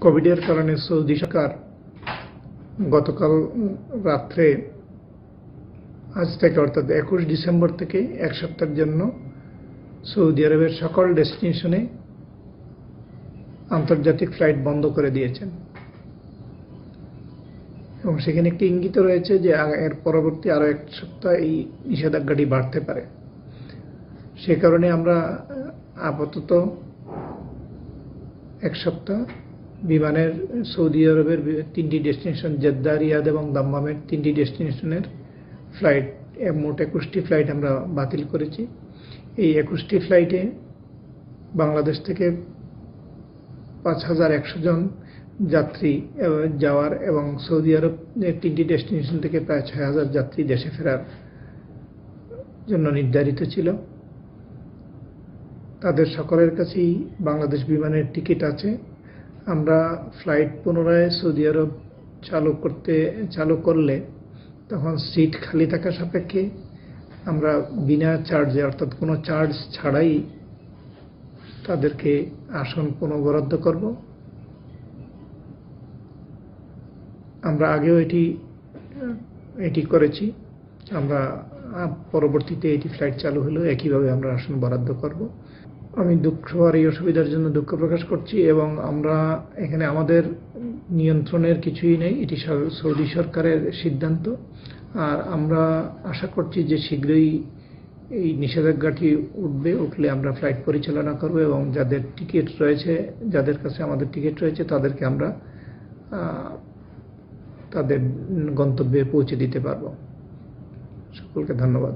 কোভিডের কারণে সৌদি সরকার গতকাল রাত্রে আজ থেকে অর্থাৎ 21 ডিসেম্বর থেকে এক সপ্তাহের জন্য সৌদি আরবের সকল ডেস্টিনেশনে আন্তর্জাতিক ফ্লাইট বন্ধ করে দিয়েছেন এবং সেখানে একটি ইঙ্গিত রয়েছে যে এর পরবর্তী আরো এক সপ্তাহ এই নিষেধাজ্ঞাটি বাড়তে পারে। সে কারণে আমরা আপাতত এক সপ্তাহ বিমানের সৌদি আরবের 3টি ডেস্টিনেশন জেদ্দা, রিয়াদ এবং দাম্মামের 3টি ডেস্টিনেশনের ফ্লাইট মোট 21টি ফ্লাইট আমরা বাতিল করেছি। এই 21টি ফ্লাইটে বাংলাদেশ থেকে 5100 জন যাত্রী যাওয়ার এবং সৌদি আরব 3টি ডেস্টিনেশন থেকে প্রায় 6000 যাত্রী দেশে ফেরার জন্য নির্ধারিত ছিল। তাদের সকলের কাছেই বাংলাদেশ বিমানের টিকিট আছে। আমরা ফ্লাইট পুনরায় সৌদি আরব চালু করলে তখন সিট খালি থাকা সাপেক্ষে আমরা বিনা চার্জে অর্থাৎ কোনো চার্জ ছাড়াই তাদেরকে আসন পুনঃবরাদ্দ করব। আমরা আগেও এটি করেছি। আমরা পরবর্তীতে এটি ফ্লাইট চালু হলেও একইভাবে আমরা আসন বরাদ্দ করব। আমি দুঃখ আর এই অসুবিধার জন্য দুঃখ প্রকাশ করছি এবং আমরা এখানে আমাদের নিয়ন্ত্রণের কিছুই নেই, এটি সৌদি সরকারের সিদ্ধান্ত। আর আমরা আশা করছি যে শীঘ্রই এই নিষেধাজ্ঞাটি উঠলে আমরা ফ্লাইট পরিচালনা করব এবং যাদের কাছে আমাদের টিকিট রয়েছে তাদেরকে আমরা তাদের গন্তব্যে পৌঁছে দিতে পারব। সকলকে ধন্যবাদ।